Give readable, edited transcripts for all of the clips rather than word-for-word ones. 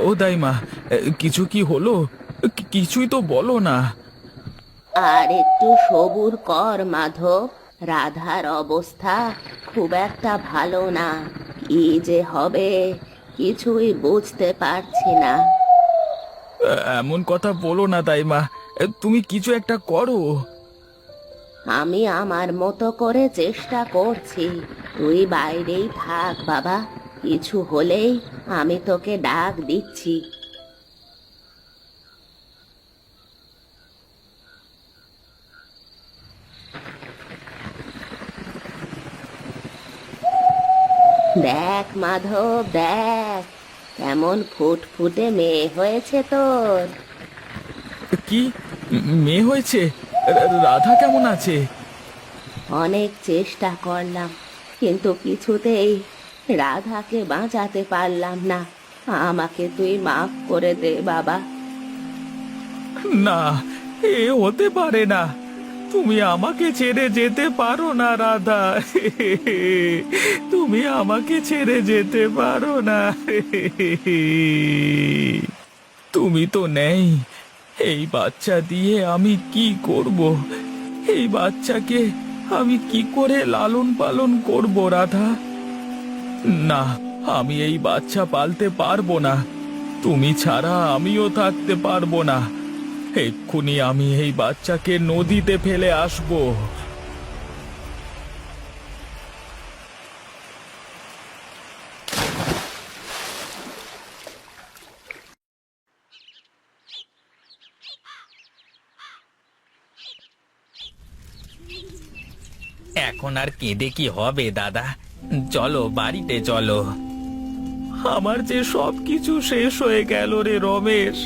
ও দাইমা, কিছু কি হলো? কিছুই তো বলো না। আর একটু সবুর কর মাধব। রাধার অবস্থা খুব একটা ভালো না। কি যে হবে কিছুই বুঝতে পারছি না। এমন কথা বলো না দাইমা, তুমি কিছু একটা করো। আমি আমার মতো করে চেষ্টা করছি। তুই বাইরেই থাক বাবা। কিছু হলেই আমি তোকে ডাক দিচ্ছি। দেখ মাধব, দেখ কেমন ফুটফুটে মেয়ে হয়েছে তোর। কি মেয়ে হয়েছে? রাধা কেমন আছে? অনেক চেষ্টা করলাম, কিন্তু কিছুতেই রাধাকে বাঁচাতে পারলাম না। আমাকে তুই মাফ করে দে বাবা। না, এ হতে পারে না। তুমি আমাকে ছেড়ে যেতে পারো না রাধা। তুমি আমাকে ছেড়ে যেতে পারো না। তুমি তো নেই, এই বাচ্চা দিয়ে আমি কি করব? এই বাচ্চাকে আমি কি করে লালন পালন করব রাধা? না, আমি এই বাচ্চা পালতে পারবো না। তুমি ছাড়া আমিও থাকতে পারবো না। এক্ষুনি আমি এই বাচ্চাকে নদীতে ফেলে আসবো। এখন আর কেঁদে কি হবে দাদা? চলো বাড়িতে চলো। আমার যে সব কিছু শেষ হয়ে গেল রে রমেশ,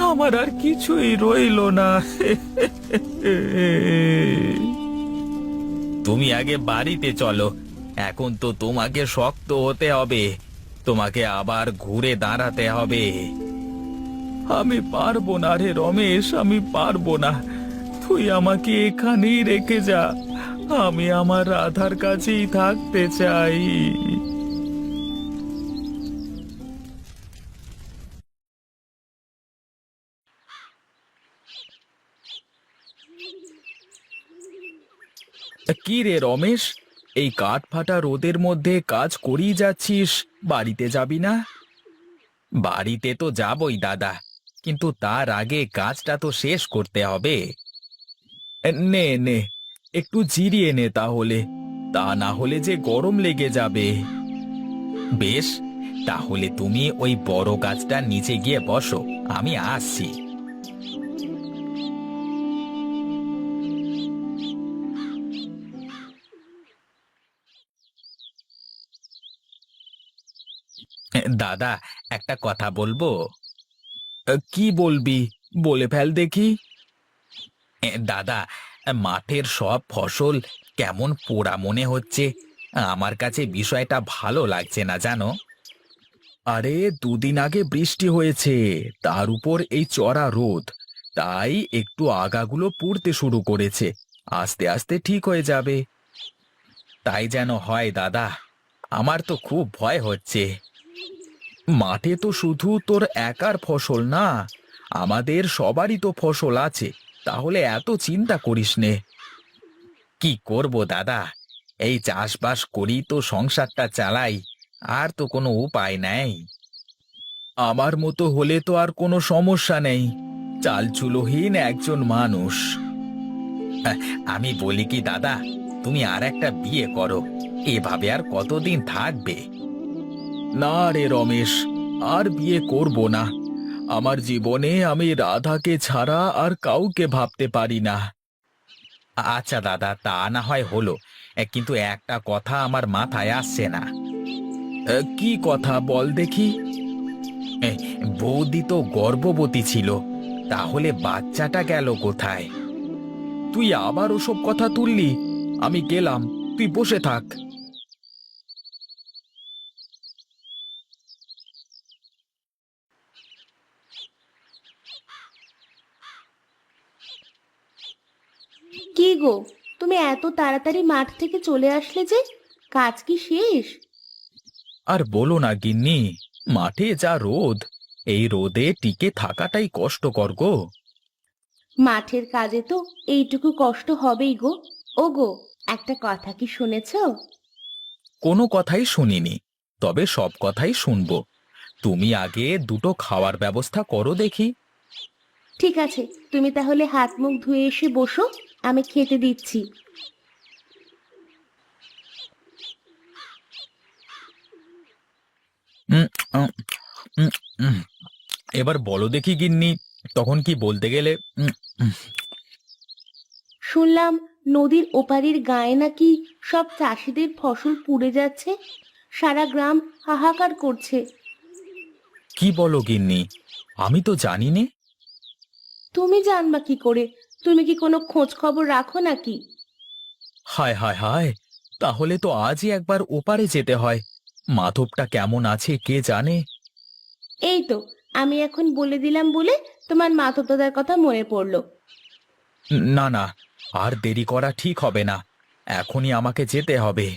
আমার আর কিছুই রইলো না। তুমি আগে বাড়িতে চলো। এখন তো তোমাকে শক্ত হতে হবে, তোমাকে আবার ঘুরে দাঁড়াতে হবে। আমি পারবো না রে রমেশ, আমি পারবো না। তুই আমাকে এখানেই রেখে যা। আমি আমার রাধার কাছেই থাকতে চাই। কি রে রমেশ, এই কাঠ ফাটা রোদের মধ্যে কাজ করেই যাচ্ছিস, বাড়িতে যাবি না? বাড়িতে তো যাবই দাদা, কিন্তু তার আগে কাজটা তো শেষ করতে হবে। নে নে, একটু জিরিয়ে নে তাহলে, তা না হলে যে গরম লেগে যাবে। বেশ, তাহলে তুমি ওই বড় গাছটার নিচে গিয়ে বসো, আমি আসছি। দাদা, একটা কথা বলবো? কি বলবি? বলে ফেল দেখি। দাদা, মাঠের সব ফসল কেমন পোড়া মনে হচ্ছে। আমার কাছে বিষয়টা ভালো লাগছে না জানো। আরে, দুদিন আগে বৃষ্টি হয়েছে, তার উপর এই চড়া রোদ, তাই একটু আগাগুলো পুড়তে শুরু করেছে। আস্তে আস্তে ঠিক হয়ে যাবে। তাই যেন হয় দাদা, আমার তো খুব ভয় হচ্ছে। মাঠে তো শুধু তোর একার ফসল না, আমাদের সবারই তো ফসল আছে, তাহলে এত চিন্তা করিস নে। কি করব দাদা, এই চাষবাস করি তো সংসারটা চালাই, আর তো কোনো উপায় নেই। আমার মতো হলে তো আর কোনো সমস্যা নেই, চালচুলোহীন একজন মানুষ। আহ, আমি বলি কি দাদা, তুমি আর একটা বিয়ে করো, এভাবে আর কতদিন থাকবে? না রে রমেশ, আর বিয়ে করব না। আমার জীবনে আমি রাধাকে ছাড়া আর কাউকে ভাবতে পারি না। আচ্ছা দাদা, তা না হয় হলো, কিন্তু একটা কথা আমার মাথায় আসছে না। কি কথা বল দেখি। এ, বৌদি তো গর্ভবতী ছিল, তাহলে বাচ্চাটা গেল কোথায়? তুই আবার ওসব কথা তুললি? আমি গেলাম, তুই বসে থাক। কি গো, তুমি এত তাড়াতাড়ি মাঠ থেকে চলে আসলে যে? কাজ কি শেষ? আর বলো না গিন্নি, মাঠে যা রোদ, এই রোদে টিকে থাকাটাই কষ্টকর গো। মাঠের কাজে তো এইটুকু কষ্ট হবেই গো। ও গো, একটা কথা কি শুনেছো? কোনো কথাই শুনিনি, তবে সব কথাই শুনবো। তুমি আগে দুটো খাওয়ার ব্যবস্থা করো দেখি। ঠিক আছে, তুমি তাহলে হাত মুখ ধুয়ে এসে বসো, আমি খেতে দিচ্ছি। উম, উম, উম, উম। এবার বলো দেখি গিন্নি, তখন কি বলতে গেলে? উম। শুনলাম নদীর ওপারের গায়ে নাকি সব চাষিদের ফসল পুড়ে যাচ্ছে, সারা গ্রাম হাহাকার করছে। কি বলো গিন্নি? আমি তো জানি নে। তুমি জানবা কি করে? তুমি কি কোনো খোঁজ খবর রাখো নাকি? হায় হায় হায়, তাহলে তো আজই একবার ওপারে যেতে হয়। মাধবটা কেমন আছে কে জানে। এই তো, আমি এখন বলে দিলাম বলে তোমার মাধব দাদার কথা মনে পড়লো। না না, আর দেরি করা ঠিক হবে না, এখনই আমাকে যেতে হবে।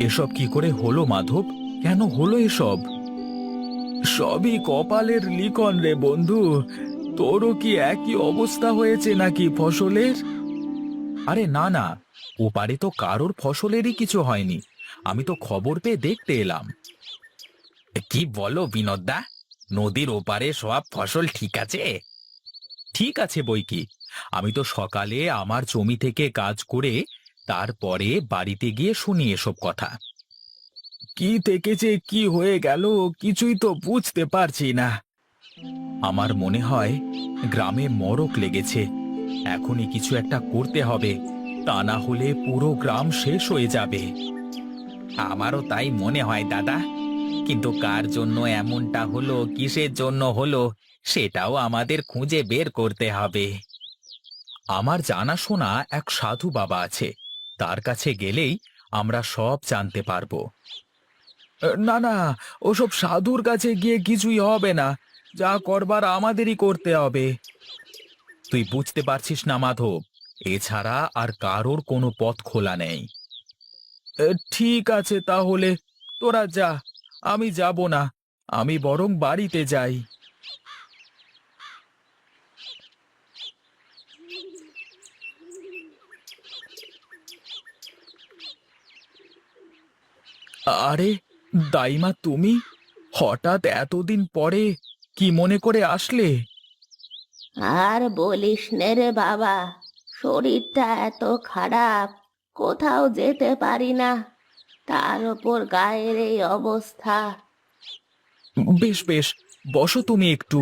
এসব কি করে হলো মাধব? কেন হলো এসব? সবই কপালের লিখন রে বন্ধু। তোরও কি একই অবস্থা হয়েছে নাকি ফসলের? আরে না না, ওপারে তো কারোর ফসলেরই কিছু হয়নি। আমি তো খবর পেয়ে দেখতে এলাম। কি বলো বিনোদদা? নদীর ওপারে সব ফসল ঠিক আছে? ঠিক আছে বই কি, আমি তো সকালে আমার জমি থেকে কাজ করে তারপরে বাড়িতে গিয়ে শুনি এসব কথা। কি থেকে যে কি হয়ে গেল কিছুই তো বুঝতে পারছি না। আমার মনে হয় গ্রামে মড়ক লেগেছে। এখনই কিছু একটা করতে হবে, তা না হলে পুরো গ্রাম শেষ হয়ে যাবে। আমারও তাই মনে হয় দাদা, কিন্তু কার জন্য এমনটা হলো, কিসের জন্য হলো, সেটাও আমাদের খুঁজে বের করতে হবে। আমার জানাশোনা এক সাধু বাবা আছে, তার কাছে গেলেই আমরা সব জানতে পারবো। না না, ওসব সাধুর কাছে গিয়ে কিছুই হবে না, যা করবার আমাদেরই করতে হবে। তুই বুঝতে পারছিস না মাধব, এছাড়া আর কারোর কোনো পথ খোলা নেই। ঠিক আছে তাহলে, তোরা যা, আমি যাব না, আমি বরং বাড়িতে যাই। আরে দাইমা, তুমি হঠাৎ এতদিন পরে কি মনে করে আসলে? আর বলিস নে রে বাবা, শরীরটা এত খারাপ, কোথাও যেতে পারি না, তার ওপর গায়ের এই অবস্থা। বেশ বেশ, বসো তুমি একটু।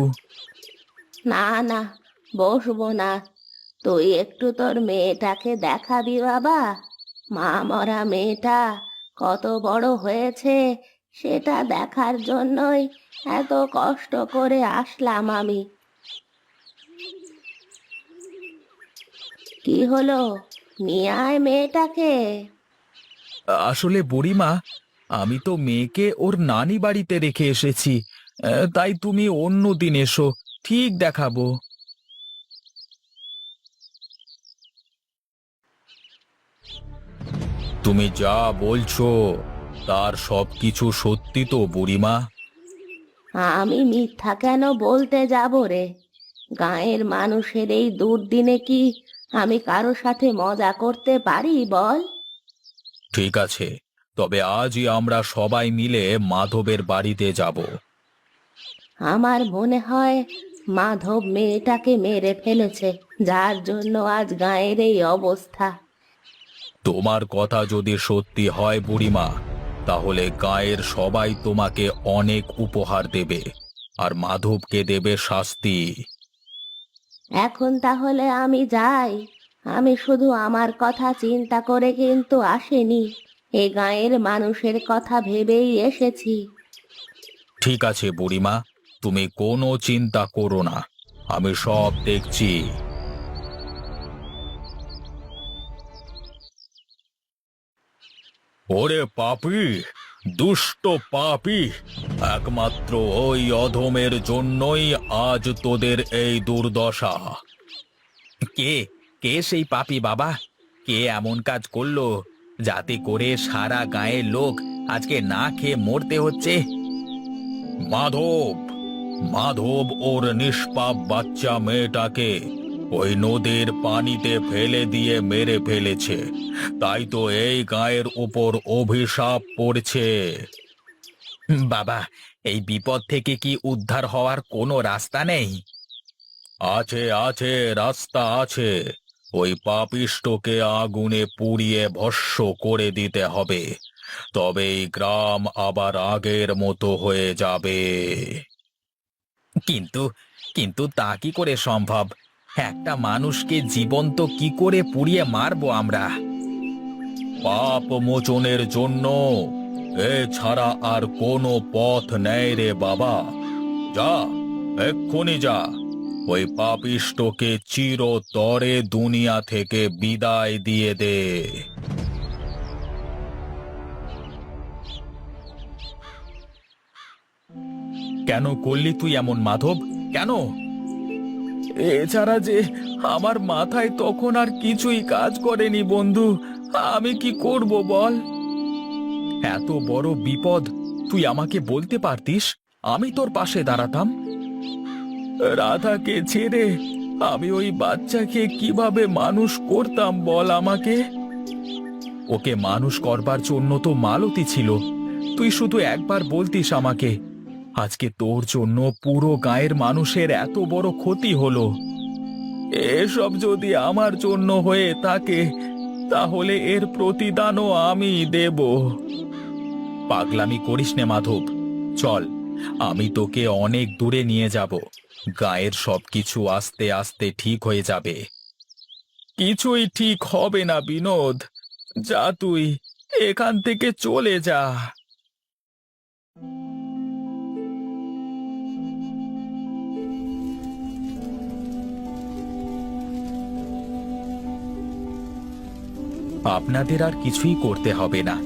না না, বসবো না। তুই একটু তোর মেয়েটাকে দেখাবি বাবা। মা মরা মেয়েটা কত বড় হয়েছে সেটা দেখার জন্যই এত কষ্ট করে আসলাম আমি। কি হলো, নিয়ে আয় মেয়েটাকে। আসলে বুড়িমা, আমি তো মেয়েকে ওর নানি বাড়িতে রেখে এসেছি, তাই তুমি অন্য দিন এসো, ঠিক দেখাবো। তুমি যা বলছো তার সবকিছু সত্যি তো বুড়িমা? আমি মিথ্যা কেন বলতে যাব রে? গাঁয়ের মানুষের এই দুর্দিনে কি আমি কারো সাথে মজা করতে পারি বল? ঠিক আছে, তবে আজই আমরা সবাই মিলে মাধবের বাড়িতে যাব। আমার মনে হয় মাধব মেয়েটাকে মেরে ফেলেছে, যার জন্য আজ গাঁয়ের এই অবস্থা। তোমার কথা যদি সত্যি হয় বুড়িমা, তাহলে গায়ের সবাই তোমাকে অনেক উপহার দেবে, আর মাধবকে দেবে শাস্তি। এখন তাহলে আমি যাই। আমি শুধু আমার কথা চিন্তা করে কিন্তু আসিনি, এ গাঁয়ের মানুষের কথা ভেবেই এসেছি। ঠিক আছে বুড়িমা, তুমি কোনো চিন্তা করো না, আমি সব দেখছি। ওরে পাপী, দুষ্ট পাপী, একমাত্র ওই অধমের জন্যই আজ তোদের এই দুর্দশা। কে কে সেই পাপী বাবা? কে এমন কাজ করলো যাতে করে সারা গাঁয়ের লোক আজকে না খেয়ে মরতে হচ্ছে? মাধব, মাধব ওর নিষ্পাপ বাচ্চা মেয়েটাকে ওই নদীর পানিতে ফেলে দিয়ে মেরে ফেলেছে। তাই তো এই গায়ের উপর অভিশাপ পড়ছে। বাবা, এই বিপদ থেকে কি উদ্ধার হওয়ার কোনো রাস্তা নেই? আছে, আছে, রাস্তা আছে। ওই পাপিষ্ঠকে আগুনে পুড়িয়ে ভস্ম করে দিতে হবে, তবে এই গ্রাম আবার আগের মতো হয়ে যাবে। কিন্তু কিন্তু তা কি করে সম্ভব? একটা মানুষকে জীবন্ত কি করে পুড়িয়ে মারবো আমরা? পাপ মোচনের জন্য এছাড়া আর কোনো পথ নেই রে বাবা। যা, এক্ষুনি যা, ওই পাপিষ্ঠকে চিরতরে দুনিয়া থেকে বিদায় দিয়ে দে। কেন করলি তুই এমন মাধব? কেন? এছাড়া যে আমার মাথায় তখন আর কিছুই কাজ করেনি বন্ধু। আমি কি করব বল? এত বড় বিপদ তুই আমাকে বলতে পারতিস, আমি তোর পাশে দাঁড়াতাম। রাধাকে ছেড়ে আমি ওই বাচ্চাকে কিভাবে মানুষ করতাম বল আমাকে? ওকে মানুষ করবার জন্য তো মালতী ছিল। তুই শুধু একবার বলতিস আমাকে, আজকে তোর জন্য পুরো গাঁয়ের মানুষের এত বড় ক্ষতি হলো। এসব যদি আমার জন্য হয়ে থাকে তাহলে এর প্রতিদানও আমি দেব। পাগলামি করিস নে মাধব, চল, আমি তোকে অনেক দূরে নিয়ে যাব। গায়ের সবকিছু আস্তে আস্তে ঠিক হয়ে যাবে। কিছুই ঠিক হবে না বিনোদ, যা তুই এখান থেকে চলে যা। আপনাদের আর কিছুই করতে হবে না।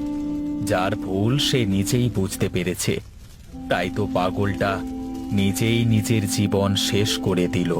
যার ভুল সে নিজেই বুঝতে পেরেছে, তাই তো পাগলটা নিজেই নিজের জীবন শেষ করে দিল।